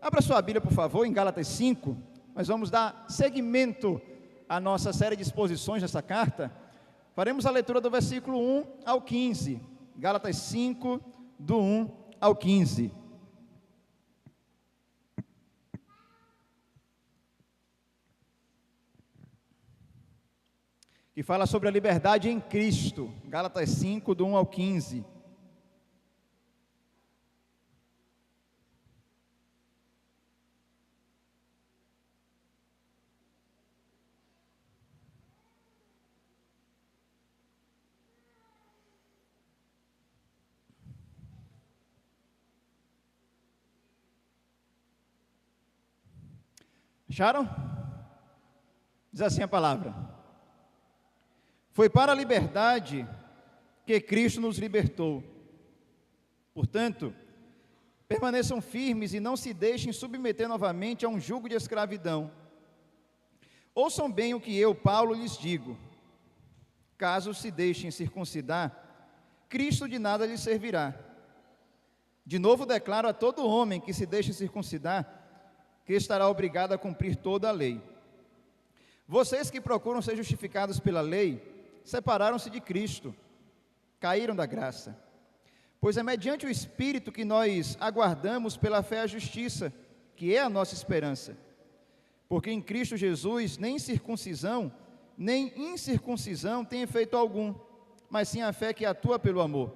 Abra sua Bíblia, por favor, em Gálatas 5. Nós vamos dar seguimento à nossa série de exposições dessa carta. Faremos a leitura do versículo 1 ao 15. Gálatas 5, do 1 ao 15. Que fala sobre a liberdade em Cristo. Gálatas 5, do 1 ao 15. Acharam? Diz assim a palavra: foi para a liberdade que Cristo nos libertou. Portanto, permaneçam firmes e não se deixem submeter novamente a um jugo de escravidão. Ouçam bem o que eu, Paulo, lhes digo: caso se deixem circuncidar, Cristo de nada lhes servirá. De novo declaro a todo homem que se deixe circuncidar, que estará obrigado a cumprir toda a lei. Vocês que procuram ser justificados pela lei, separaram-se de Cristo, caíram da graça. Pois é mediante o Espírito que nós aguardamos pela fé a justiça, que é a nossa esperança. Porque em Cristo Jesus nem circuncisão, nem incircuncisão tem efeito algum, mas sim a fé que atua pelo amor.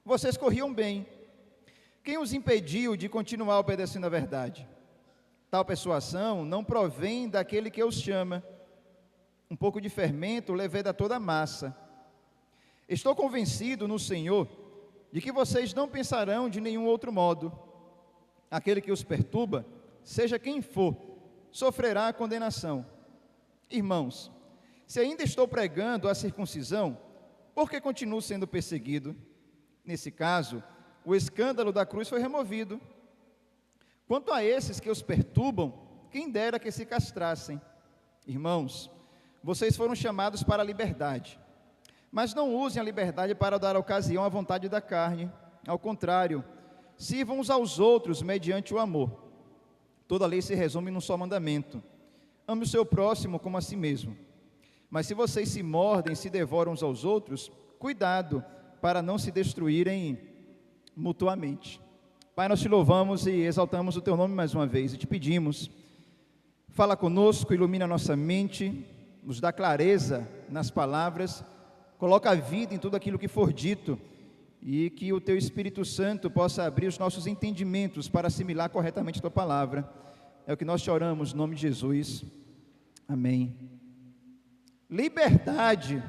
Vocês corriam bem. Quem os impediu de continuar obedecendo a verdade? Tal persuasão não provém daquele que os chama. Um pouco de fermento leveda toda a massa. Estou convencido no Senhor de que vocês não pensarão de nenhum outro modo. Aquele que os perturba, seja quem for, sofrerá a condenação. Irmãos, se ainda estou pregando a circuncisão, por que continuo sendo perseguido? Nesse caso, o escândalo da cruz foi removido. Quanto a esses que os perturbam, quem dera que se castrassem. Irmãos, vocês foram chamados para a liberdade, mas não usem a liberdade para dar ocasião à vontade da carne. Ao contrário, sirvam uns aos outros mediante o amor. Toda a lei se resume num só mandamento: ame o seu próximo como a si mesmo. Mas se vocês se mordem e se devoram uns aos outros, cuidado para não se destruírem mutuamente. Pai, nós te louvamos e exaltamos o teu nome mais uma vez e te pedimos, fala conosco, ilumina a nossa mente, nos dá clareza nas palavras, coloca a vida em tudo aquilo que for dito e que o teu Espírito Santo possa abrir os nossos entendimentos para assimilar corretamente a tua palavra. É o que nós te oramos, no nome de Jesus. Amém. Liberdade.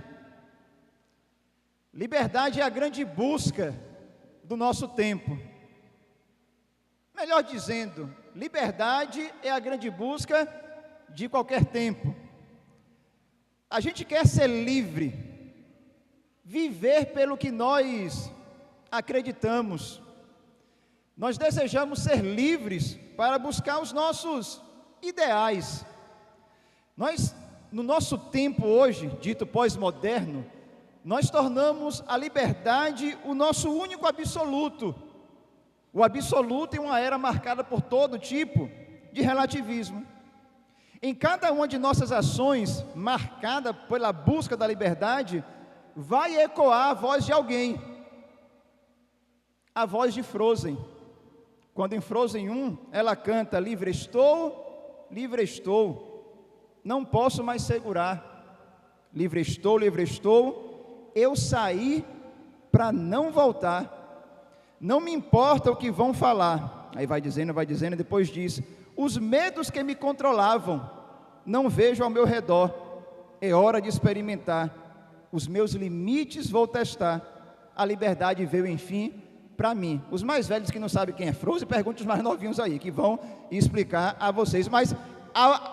Liberdade é a grande busca do nosso tempo. Melhor dizendo, liberdade é a grande busca de qualquer tempo. A gente quer ser livre, viver pelo que nós acreditamos. Nós desejamos ser livres para buscar os nossos ideais. Nós, no nosso tempo hoje, dito pós-moderno, nós tornamos a liberdade o nosso único absoluto. O absoluto em uma era marcada por todo tipo de relativismo. Em cada uma de nossas ações, marcada pela busca da liberdade, vai ecoar a voz de alguém. A voz de Frozen. Quando em Frozen 1, ela canta: livre estou, não posso mais segurar. Livre estou, eu saí para não voltar. Não me importa o que vão falar. Aí vai dizendo, e depois diz: os medos que me controlavam, não vejo ao meu redor. É hora de experimentar. Os meus limites vou testar. A liberdade veio, enfim, para mim. Os mais velhos que não sabem quem é Frozen, perguntem os mais novinhos aí, que vão explicar a vocês. Mas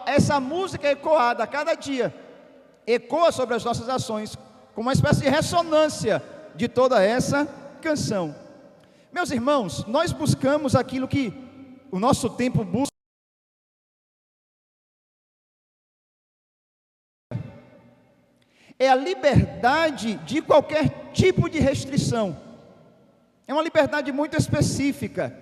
essa música é ecoada a cada dia, ecoa sobre as nossas ações, com uma espécie de ressonância de toda essa canção. Meus irmãos, nós buscamos aquilo que o nosso tempo busca. É a liberdade de qualquer tipo de restrição. É uma liberdade muito específica.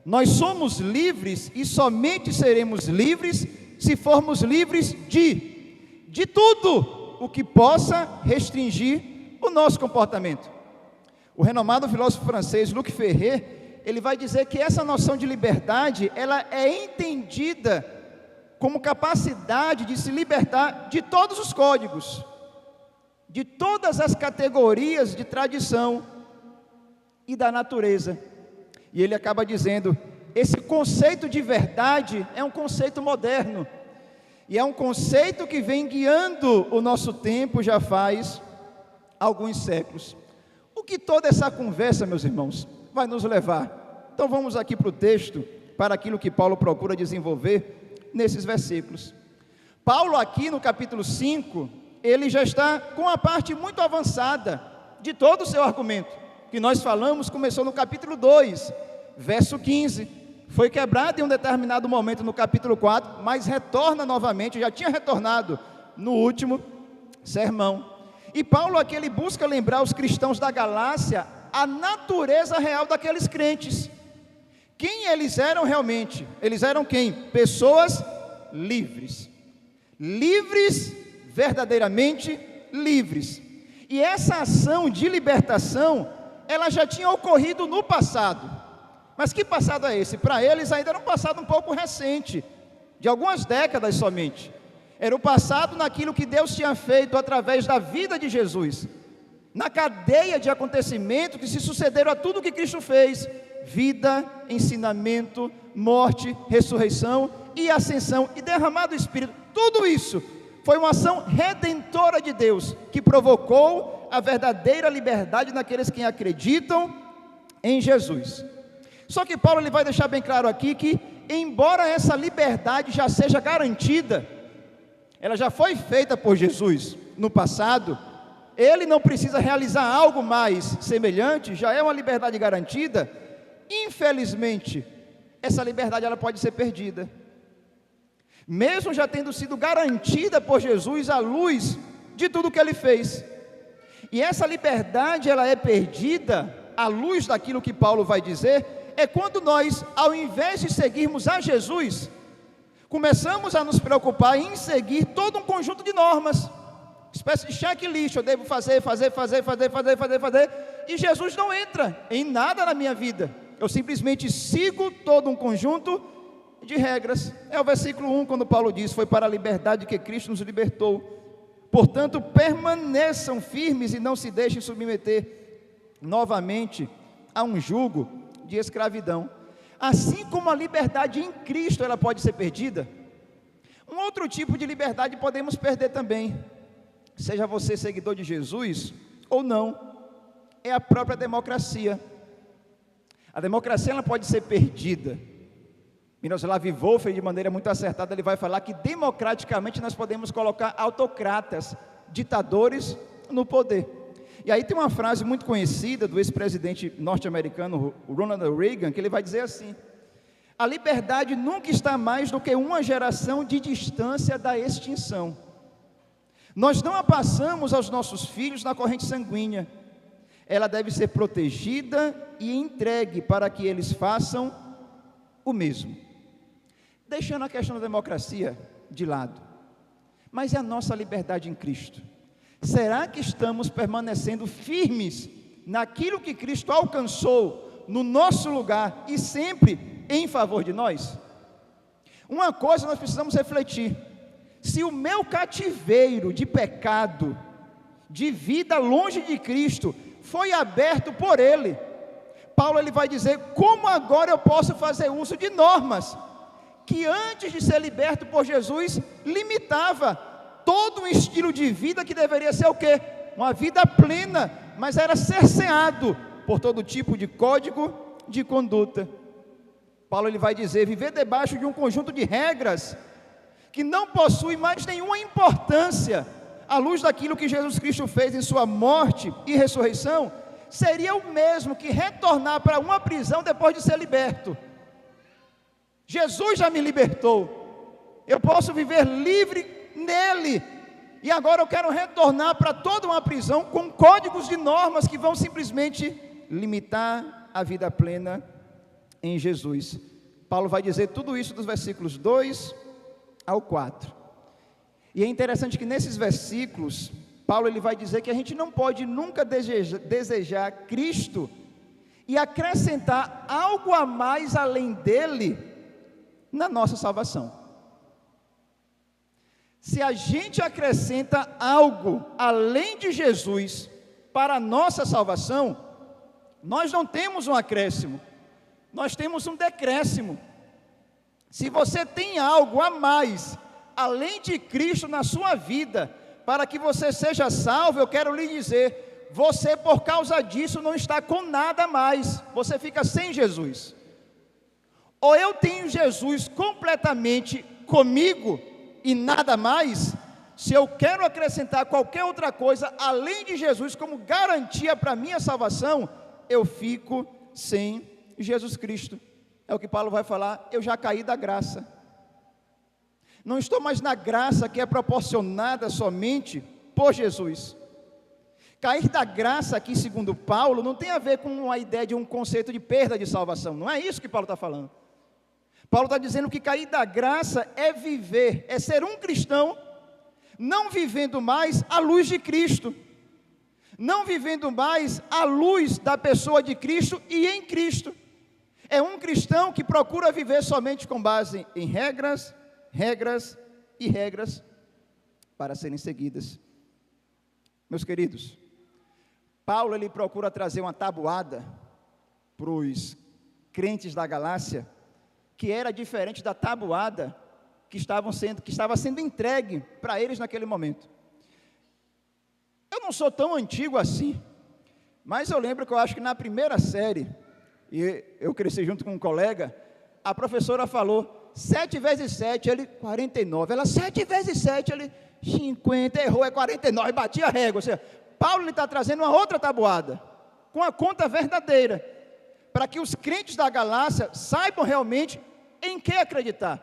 Nós somos livres e somente seremos livres se formos livres de tudo o que possa restringir o nosso comportamento. O renomado filósofo francês Luc Ferré, ele vai dizer que essa noção de liberdade, ela é entendida como capacidade de se libertar de todos os códigos, de todas as categorias de tradição e da natureza. E ele acaba dizendo, esse conceito de verdade é um conceito moderno, e é um conceito que vem guiando o nosso tempo já faz alguns séculos. O que toda essa conversa, meus irmãos, vai nos levar? Então vamos aqui para o texto, para aquilo que Paulo procura desenvolver nesses versículos. Paulo aqui no capítulo 5, ele já está com a parte muito avançada de todo o seu argumento, que nós falamos, começou no capítulo 2, verso 15, foi quebrado em um determinado momento no capítulo 4, mas retorna novamente, já tinha retornado no último sermão. E Paulo aqui, ele busca lembrar os cristãos da Galácia a natureza real daqueles crentes. Quem eles eram realmente? Eles eram quem? Pessoas livres. Livres, verdadeiramente livres. E essa ação de libertação, ela já tinha ocorrido no passado. Mas que passado é esse? Para eles ainda era um passado um pouco recente, de algumas décadas somente. Era o passado naquilo que Deus tinha feito através da vida de Jesus, na cadeia de acontecimentos que se sucederam a tudo que Cristo fez: vida, ensinamento, morte, ressurreição e ascensão e derramado do Espírito. Tudo isso foi uma ação redentora de Deus, que provocou a verdadeira liberdade naqueles que acreditam em Jesus. Só que Paulo, ele vai deixar bem claro aqui que, embora essa liberdade já seja garantida, ela já foi feita por Jesus no passado, ele não precisa realizar algo mais semelhante, já é uma liberdade garantida. Infelizmente, essa liberdade ela pode ser perdida, mesmo já tendo sido garantida por Jesus à luz de tudo que ele fez. E essa liberdade ela é perdida à luz daquilo que Paulo vai dizer, é quando nós, ao invés de seguirmos a Jesus, começamos a nos preocupar em seguir todo um conjunto de normas, espécie de checklist, eu devo fazer, e Jesus não entra em nada na minha vida, eu simplesmente sigo todo um conjunto de regras. É o versículo 1, quando Paulo diz, foi para a liberdade que Cristo nos libertou, portanto permaneçam firmes e não se deixem submeter novamente a um jugo de escravidão. Assim como a liberdade em Cristo ela pode ser perdida, um outro tipo de liberdade podemos perder também, seja você seguidor de Jesus ou não, é a própria democracia. A democracia ela pode ser perdida. Miroslav Volf, de maneira muito acertada, ele vai falar que democraticamente nós podemos colocar autocratas, ditadores no poder. E aí tem uma frase muito conhecida do ex-presidente norte-americano Ronald Reagan, que ele vai dizer assim: a liberdade nunca está mais do que uma geração de distância da extinção. Nós não a passamos aos nossos filhos na corrente sanguínea, ela deve ser protegida e entregue para que eles façam o mesmo. Deixando a questão da democracia de lado, mas é a nossa liberdade em Cristo. Será que estamos permanecendo firmes naquilo que Cristo alcançou no nosso lugar e sempre em favor de nós? Uma coisa nós precisamos refletir: se o meu cativeiro de pecado, de vida longe de Cristo, foi aberto por Ele, Paulo ele vai dizer, como agora eu posso fazer uso de normas que antes de ser liberto por Jesus, limitava todo um estilo de vida que deveria ser o quê? Uma vida plena, mas era cerceado por todo tipo de código de conduta. Paulo ele vai dizer, viver debaixo de um conjunto de regras que não possui mais nenhuma importância à luz daquilo que Jesus Cristo fez em sua morte e ressurreição, seria o mesmo que retornar para uma prisão depois de ser liberto. Jesus já me libertou, eu posso viver livre nele, e agora eu quero retornar para toda uma prisão com códigos de normas que vão simplesmente limitar a vida plena em Jesus. Paulo vai dizer tudo isso dos versículos 2 ao 4. E é interessante que nesses versículos, Paulo ele vai dizer que a gente não pode nunca desejar Cristo e acrescentar algo a mais além dele na nossa salvação. Se a gente acrescenta algo além de Jesus para a nossa salvação, nós não temos um acréscimo, nós temos um decréscimo. Se você tem algo a mais além de Cristo na sua vida, para que você seja salvo, eu quero lhe dizer, você por causa disso não está com nada mais, você fica sem Jesus. Ou eu tenho Jesus completamente comigo e nada mais, se eu quero acrescentar qualquer outra coisa além de Jesus como garantia para a minha salvação, eu fico sem Jesus Cristo. É o que Paulo vai falar, eu já caí da graça. Não estou mais na graça que é proporcionada somente por Jesus. Cair da graça aqui, segundo Paulo, não tem a ver com a ideia de um conceito de perda de salvação. Não é isso que Paulo está falando. Paulo está dizendo que cair da graça é viver, é ser um cristão, não vivendo mais à luz de Cristo. Não vivendo mais à luz da pessoa de Cristo e em Cristo. É um cristão que procura viver somente com base em regras para serem seguidas. Meus queridos, Paulo ele procura trazer uma tabuada para os crentes da Galácia, que era diferente da tabuada que estava sendo entregue para eles naquele momento. Eu não sou tão antigo assim, mas eu lembro que eu acho que na primeira série, e eu cresci junto com um colega, a professora falou, 7 vezes 7, ele 49, ela 7 vezes 7, ele 50, errou, é 49, batia a régua. Ou seja, Paulo está trazendo uma outra tabuada, com a conta verdadeira, para que os crentes da Galácia saibam realmente em que acreditar.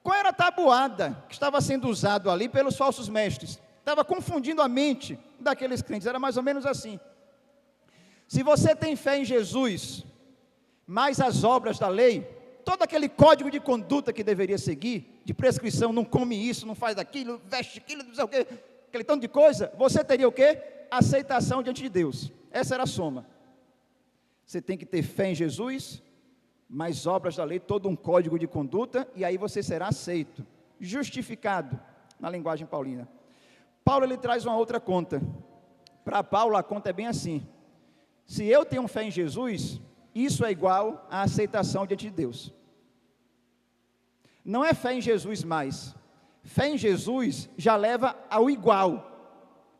Qual era a tabuada que estava sendo usado ali pelos falsos mestres? Estava confundindo a mente daqueles crentes, era mais ou menos assim. Se você tem fé em Jesus, mais as obras da lei, todo aquele código de conduta que deveria seguir, de prescrição, não come isso, não faz aquilo, veste aquilo, não sei o quê, aquele tanto de coisa, você teria o quê? Aceitação diante de Deus. Essa era a soma. Você tem que ter fé em Jesus, mais obras da lei, todo um código de conduta, e aí você será aceito, justificado, na linguagem paulina. Paulo ele traz uma outra conta. Para Paulo a conta é bem assim: se eu tenho fé em Jesus, isso é igual à aceitação diante de Deus. Não é fé em Jesus mais. Fé em Jesus já leva ao igual.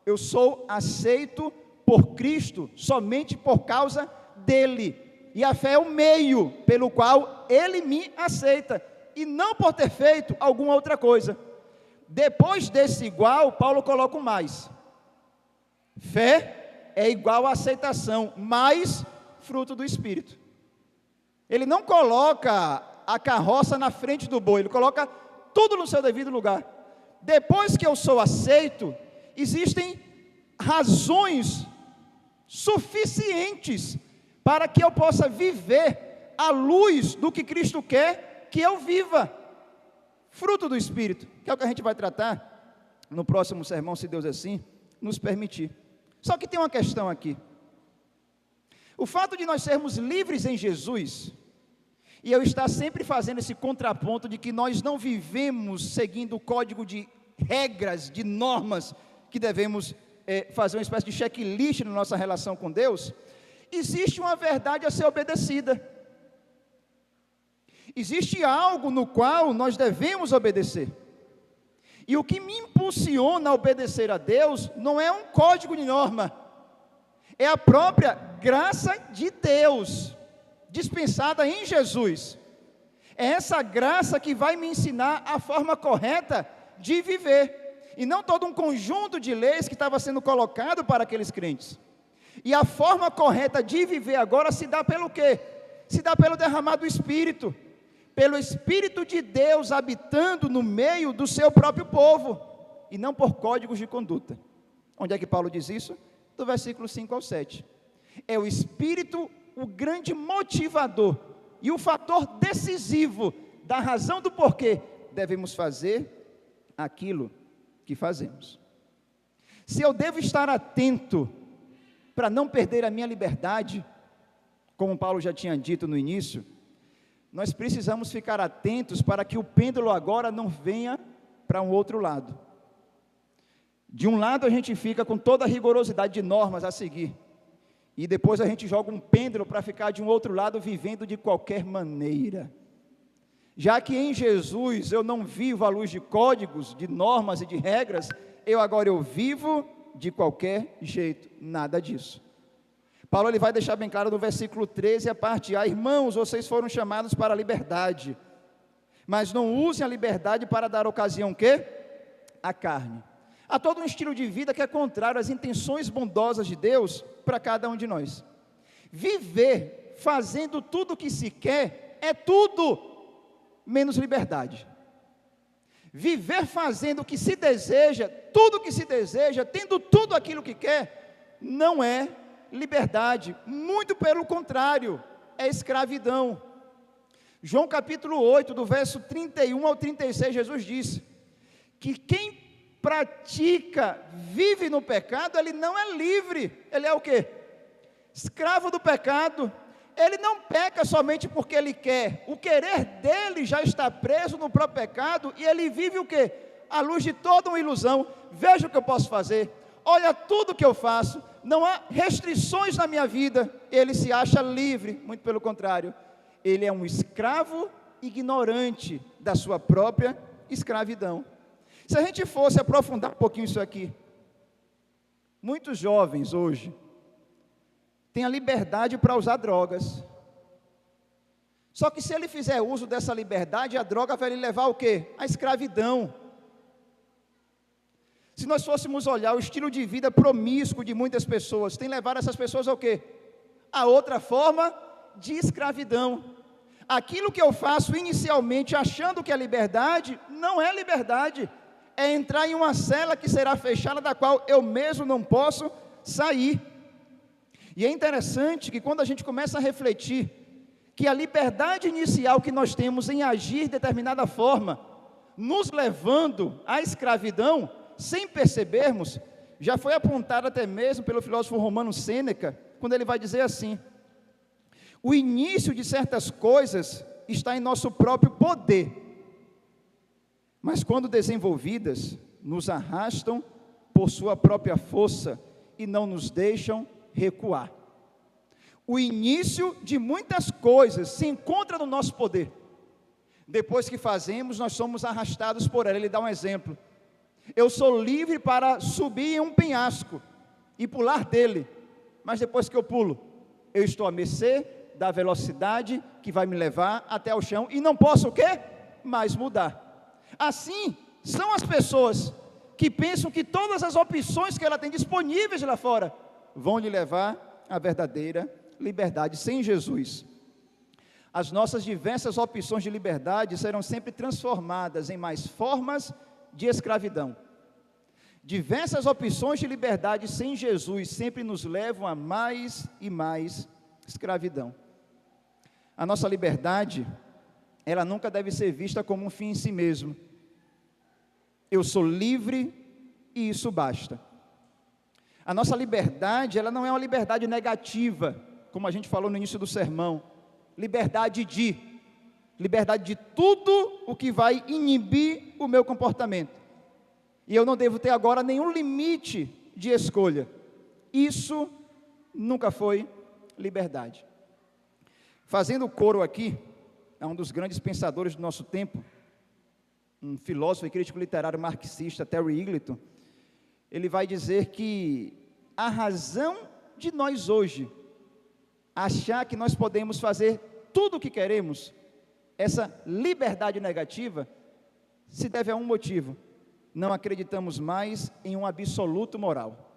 Eu sou aceito por Cristo somente por causa dele. E a fé é o meio pelo qual ele me aceita, e não por ter feito alguma outra coisa. Depois desse igual, Paulo coloca um mais. Fé é igual a aceitação, mais fruto do Espírito. Ele não coloca a carroça na frente do boi, ele coloca tudo no seu devido lugar. Depois que eu sou aceito, existem razões suficientes para que eu possa viver à luz do que Cristo quer que eu viva. Fruto do Espírito, que é o que a gente vai tratar no próximo sermão, se Deus assim nos permitir. Só que tem uma questão aqui. O fato de nós sermos livres em Jesus, e eu estar sempre fazendo esse contraponto de que nós não vivemos seguindo o código de regras, de normas, que devemos fazer uma espécie de checklist na nossa relação com Deus, existe uma verdade a ser obedecida. Existe algo no qual nós devemos obedecer. E o que me impulsiona a obedecer a Deus não é um código de norma, é a própria graça de Deus, dispensada em Jesus. É essa graça que vai me ensinar a forma correta de viver, e não todo um conjunto de leis que estava sendo colocado para aqueles crentes. E a forma correta de viver agora se dá pelo quê? Se dá pelo derramar do Espírito, pelo Espírito de Deus habitando no meio do seu próprio povo, e não por códigos de conduta. Onde é que Paulo diz isso? Do versículo 5 ao 7. É o Espírito o grande motivador e o fator decisivo da razão do porquê devemos fazer aquilo que fazemos. Se eu devo estar atento para não perder a minha liberdade, como Paulo já tinha dito no início, nós precisamos ficar atentos para que o pêndulo agora não venha para um outro lado. De um lado a gente fica com toda a rigorosidade de normas a seguir, e depois a gente joga um pêndulo para ficar de um outro lado vivendo de qualquer maneira. Já que em Jesus eu não vivo à luz de códigos, de normas e de regras, agora eu vivo de qualquer jeito, nada disso. Paulo ele vai deixar bem claro no versículo 13, a parte A: irmãos, vocês foram chamados para a liberdade, mas não usem a liberdade para dar ocasião quê? À carne. Há todo um estilo de vida que é contrário às intenções bondosas de Deus para cada um de nós. Viver fazendo tudo o que se quer é tudo menos liberdade. Viver fazendo o que se deseja, tudo o que se deseja, tendo tudo aquilo que quer, não é liberdade, muito pelo contrário, é escravidão. João capítulo 8, do verso 31 ao 36, Jesus disse que quem pratica, vive no pecado, ele não é livre, ele é o quê? Escravo do pecado. Ele não peca somente porque ele quer, o querer dele já está preso no próprio pecado, e ele vive o quê? À luz de toda uma ilusão. Veja o que eu posso fazer, olha tudo que eu faço, não há restrições na minha vida, ele se acha livre, muito pelo contrário, ele é um escravo ignorante da sua própria escravidão. Se a gente fosse aprofundar um pouquinho isso aqui, muitos jovens hoje têm a liberdade para usar drogas, só que se ele fizer uso dessa liberdade, a droga vai lhe levar ao quê? A escravidão. Se nós fôssemos olhar o estilo de vida promíscuo de muitas pessoas, tem levado essas pessoas ao quê? A outra forma de escravidão. Aquilo que eu faço inicialmente achando que é liberdade, não é liberdade, é entrar em uma cela que será fechada, da qual eu mesmo não posso sair. E é interessante que quando a gente começa a refletir, que a liberdade inicial que nós temos em agir de determinada forma, nos levando à escravidão, sem percebermos, já foi apontado até mesmo pelo filósofo romano Sêneca, quando ele vai dizer assim: o início de certas coisas está em nosso próprio poder, mas quando desenvolvidas, nos arrastam por sua própria força e não nos deixam recuar. O início de muitas coisas se encontra no nosso poder. Depois que fazemos, nós somos arrastados por ela. Ele dá um exemplo: eu sou livre para subir em um penhasco e pular dele, mas depois que eu pulo, eu estou à mercê da velocidade que vai me levar até o chão, e não posso o quê? Mais mudar. Assim são as pessoas que pensam que todas as opções que ela tem disponíveis lá fora vão lhe levar à verdadeira liberdade. Sem Jesus, as nossas diversas opções de liberdade serão sempre transformadas em mais formas de escravidão. Diversas opções de liberdade sem Jesus sempre nos levam a mais e mais escravidão. A nossa liberdade, ela nunca deve ser vista como um fim em si mesmo. Eu sou livre e isso basta. A nossa liberdade, ela não é uma liberdade negativa, como a gente falou no início do sermão. Liberdade de tudo o que vai inibir o meu comportamento. E eu não devo ter agora nenhum limite de escolha. Isso nunca foi liberdade. Fazendo coro aqui, é um dos grandes pensadores do nosso tempo, um filósofo e crítico literário marxista, Terry Eagleton. Ele vai dizer que a razão de nós hoje achar que nós podemos fazer tudo o que queremos, essa liberdade negativa, se deve a um motivo: não acreditamos mais em um absoluto moral.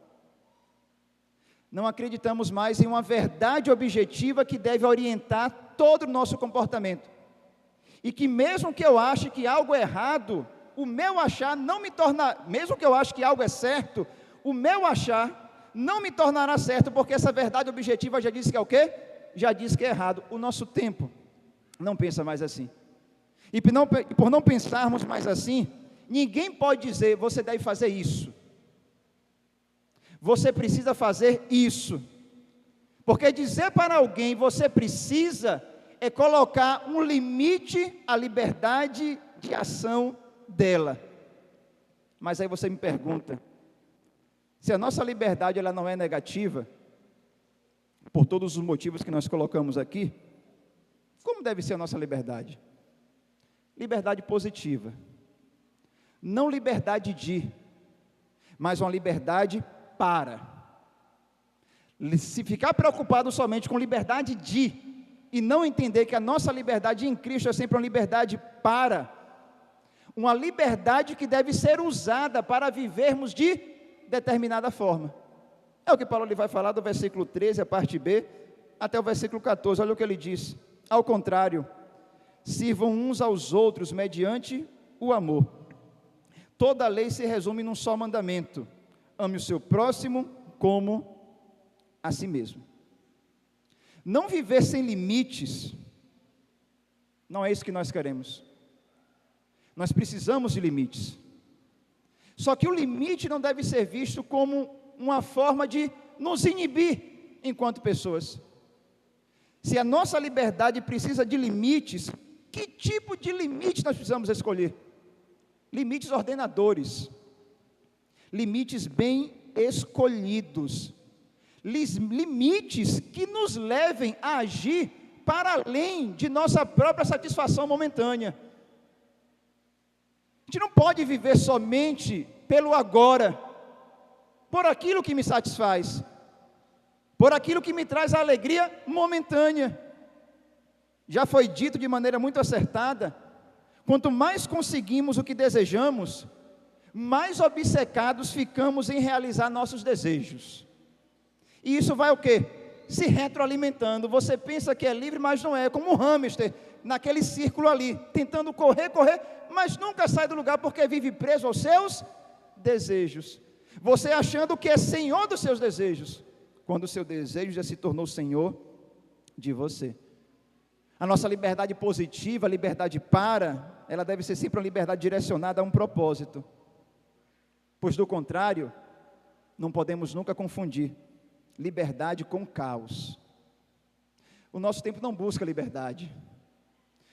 Não acreditamos mais em uma verdade objetiva que deve orientar todo o nosso comportamento. E que mesmo que eu ache que algo é errado, o meu achar não me torna, mesmo que eu ache que algo é certo, o meu achar não me tornará certo, porque essa verdade objetiva já diz que é o quê? Já diz que é errado. O nosso tempo não pensa mais assim. E por não pensarmos mais assim, ninguém pode dizer, você deve fazer isso. Você precisa fazer isso. Porque dizer para alguém, você precisa, é colocar um limite à liberdade de ação dela. Mas aí você me pergunta, se a nossa liberdade ela não é negativa, por todos os motivos que nós colocamos aqui, como deve ser a nossa liberdade? Liberdade positiva. Não liberdade de, mas uma liberdade para. Se ficar preocupado somente com liberdade de, e não entender que a nossa liberdade em Cristo é sempre uma liberdade para, uma liberdade que deve ser usada para vivermos de determinada forma. É o que Paulo vai falar do versículo 13, a parte B, até o versículo 14, olha o que ele diz. Ao contrário, sirvam uns aos outros mediante o amor. Toda a lei se resume num só mandamento: ame o seu próximo como a si mesmo. Não viver sem limites, não é isso que nós queremos. Nós precisamos de limites. Só que o limite não deve ser visto como uma forma de nos inibir enquanto pessoas. Se a nossa liberdade precisa de limites, que tipo de limite nós precisamos escolher? Limites ordenadores, limites bem escolhidos, limites que nos levem a agir para além de nossa própria satisfação momentânea. A gente não pode viver somente pelo agora, por aquilo que me satisfaz, por aquilo que me traz a alegria momentânea. Já foi dito de maneira muito acertada, quanto mais conseguimos o que desejamos, mais obcecados ficamos em realizar nossos desejos. E isso vai o quê? Se retroalimentando. Você pensa que é livre, mas não é, como um hamster, naquele círculo ali, tentando correr, mas nunca sai do lugar porque vive preso aos seus desejos. Você achando que é senhor dos seus desejos, quando o seu desejo já se tornou senhor de você. A nossa liberdade positiva, a liberdade para, ela deve ser sempre uma liberdade direcionada a um propósito. Pois do contrário, não podemos nunca confundir liberdade com caos. O nosso tempo não busca liberdade.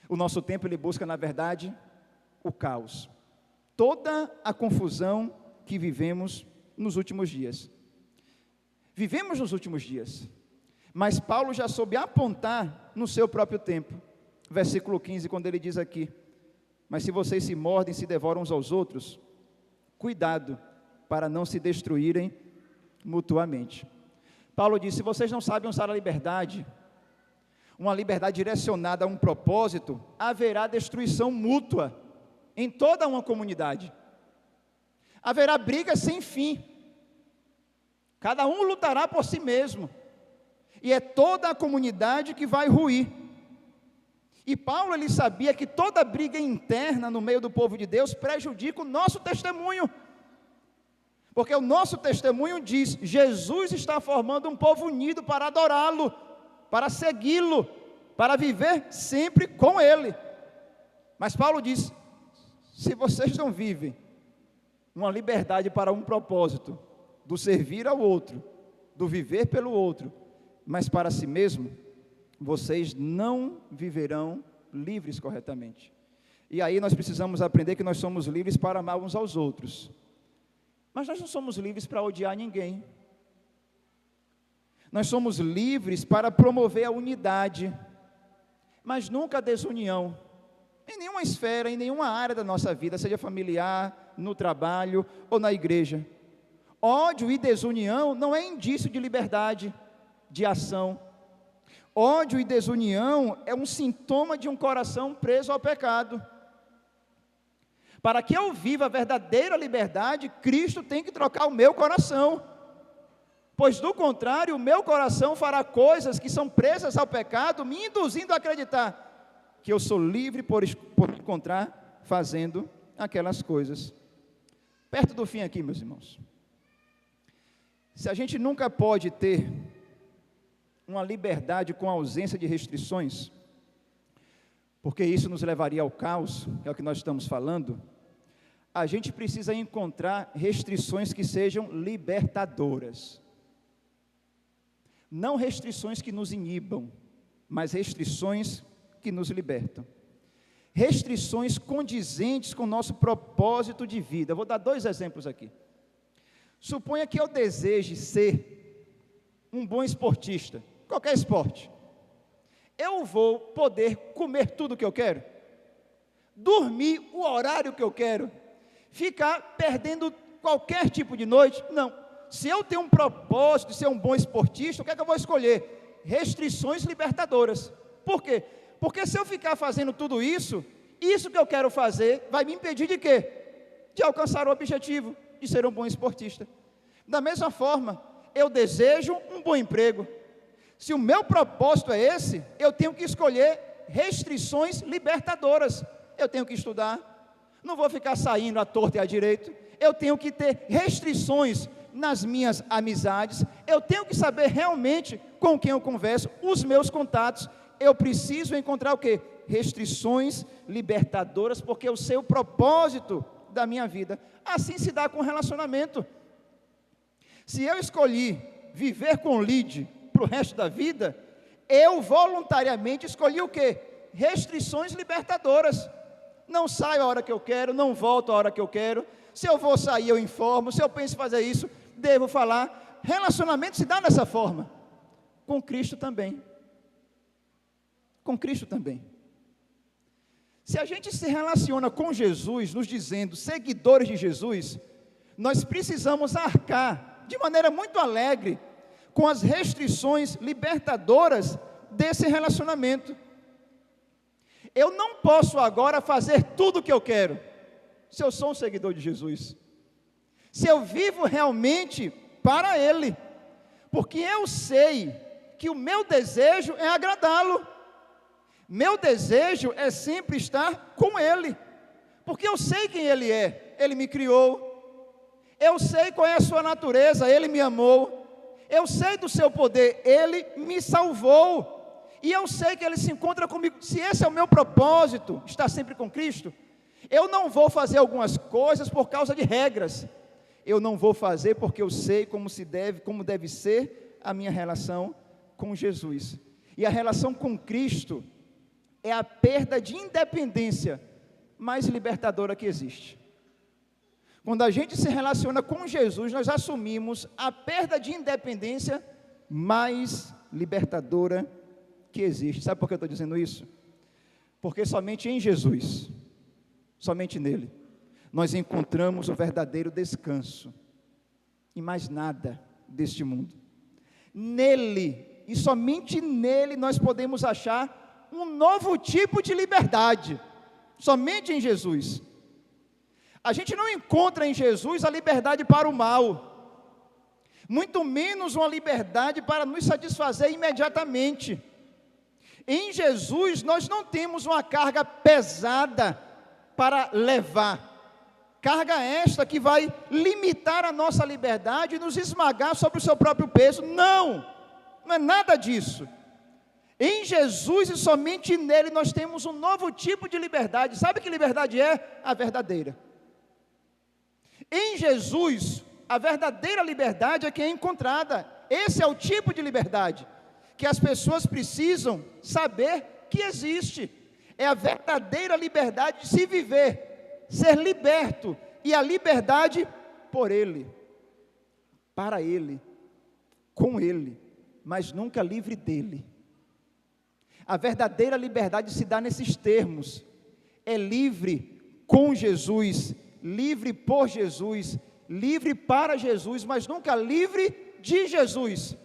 O nosso tempo ele busca, na verdade, o caos. Toda a confusão que vivemos nos últimos dias. Vivemos nos últimos dias, mas Paulo já soube apontar no seu próprio tempo. Versículo 15, quando ele diz aqui: mas se vocês se mordem, se devoram uns aos outros, cuidado para não se destruírem mutuamente. Paulo disse: se vocês não sabem usar a liberdade, uma liberdade direcionada a um propósito, haverá destruição mútua em toda uma comunidade. Haverá brigas sem fim. Cada um lutará por si mesmo. E é toda a comunidade que vai ruir. E Paulo, ele sabia que toda briga interna no meio do povo de Deus prejudica o nosso testemunho. Porque o nosso testemunho diz: Jesus está formando um povo unido para adorá-lo, para segui-lo, para viver sempre com Ele. Mas Paulo diz: se vocês não vivem uma liberdade para um propósito, do servir ao outro, do viver pelo outro, mas para si mesmo, vocês não viverão livres corretamente. E aí nós precisamos aprender que nós somos livres para amar uns aos outros, mas nós não somos livres para odiar ninguém. Nós somos livres para promover a unidade, mas nunca a desunião, em nenhuma esfera, em nenhuma área da nossa vida, seja familiar, no trabalho ou na igreja. Ódio e desunião não é indício de liberdade de ação. Ódio e desunião é um sintoma de um coração preso ao pecado. Para que eu viva a verdadeira liberdade, Cristo tem que trocar o meu coração. Pois do contrário, o meu coração fará coisas que são presas ao pecado, me induzindo a acreditar que eu sou livre por me encontrar fazendo aquelas coisas. Perto do fim aqui, meus irmãos. Se a gente nunca pode ter uma liberdade com ausência de restrições, porque isso nos levaria ao caos, que é o que nós estamos falando, a gente precisa encontrar restrições que sejam libertadoras. Não restrições que nos inibam, mas restrições que nos libertam. Restrições condizentes com o nosso propósito de vida. Eu vou dar 2 exemplos aqui. Suponha que eu deseje ser um bom esportista, qualquer esporte. Eu vou poder comer tudo o que eu quero, dormir o horário que eu quero, ficar perdendo qualquer tipo de noite? Não. Se eu tenho um propósito de ser um bom esportista, o que é que eu vou escolher? Restrições libertadoras. Por quê? Porque se eu ficar fazendo tudo isso, isso que eu quero fazer vai me impedir de quê? De alcançar o objetivo de ser um bom esportista. Da mesma forma, eu desejo um bom emprego. Se o meu propósito é esse, eu tenho que escolher restrições libertadoras. Eu tenho que estudar, não vou ficar saindo à torta e à direita. Eu tenho que ter restrições nas minhas amizades. Eu tenho que saber realmente com quem eu converso, os meus contatos. Eu preciso encontrar o quê? Restrições libertadoras, porque eu sei o propósito da minha vida. Assim se dá com o relacionamento. Se eu escolhi viver com Lide para o resto da vida, eu voluntariamente escolhi o quê? Restrições libertadoras. Não saio a hora que eu quero, não volto a hora que eu quero. Se eu vou sair, eu informo. Se eu penso em fazer isso, devo falar. Relacionamento se dá dessa forma. Com Cristo também. Com Cristo também. Se a gente se relaciona com Jesus, nos dizendo seguidores de Jesus, nós precisamos arcar de maneira muito alegre com as restrições libertadoras desse relacionamento. Eu não posso agora fazer tudo o que eu quero, se eu sou um seguidor de Jesus, se eu vivo realmente para Ele, porque eu sei que o meu desejo é agradá-lo, meu desejo é sempre estar com Ele, porque eu sei quem Ele é. Ele me criou, eu sei qual é a sua natureza, Ele me amou, eu sei do seu poder, Ele me salvou, e eu sei que Ele se encontra comigo. Se esse é o meu propósito, estar sempre com Cristo, eu não vou fazer algumas coisas por causa de regras, eu não vou fazer porque eu sei como deve ser a minha relação com Jesus. E a relação com Cristo é a perda de independência mais libertadora que existe. Quando a gente se relaciona com Jesus, nós assumimos a perda de independência mais libertadora que existe. Sabe por que eu estou dizendo isso? Porque somente em Jesus, somente nele, nós encontramos o verdadeiro descanso, e mais nada deste mundo. Nele, e somente nele, nós podemos achar um novo tipo de liberdade, somente em Jesus. A gente não encontra em Jesus a liberdade para o mal, muito menos uma liberdade para nos satisfazer imediatamente. Em Jesus nós não temos uma carga pesada para levar, carga esta que vai limitar a nossa liberdade e nos esmagar sobre o seu próprio peso. Não é nada disso. Em Jesus e somente nele nós temos um novo tipo de liberdade. Sabe que liberdade é? A verdadeira. Em Jesus, a verdadeira liberdade é que é encontrada. Esse é o tipo de liberdade que as pessoas precisam saber que existe. É a verdadeira liberdade de se viver, ser liberto, e a liberdade por Ele, para Ele, com Ele, mas nunca livre dEle. A verdadeira liberdade se dá nesses termos: é livre com Jesus, livre por Jesus, livre para Jesus, mas nunca livre de Jesus,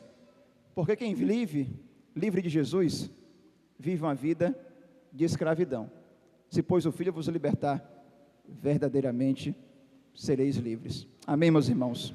porque quem vive livre de Jesus, vive uma vida de escravidão. Se pois o Filho vos libertar, verdadeiramente sereis livres. Amém, meus irmãos?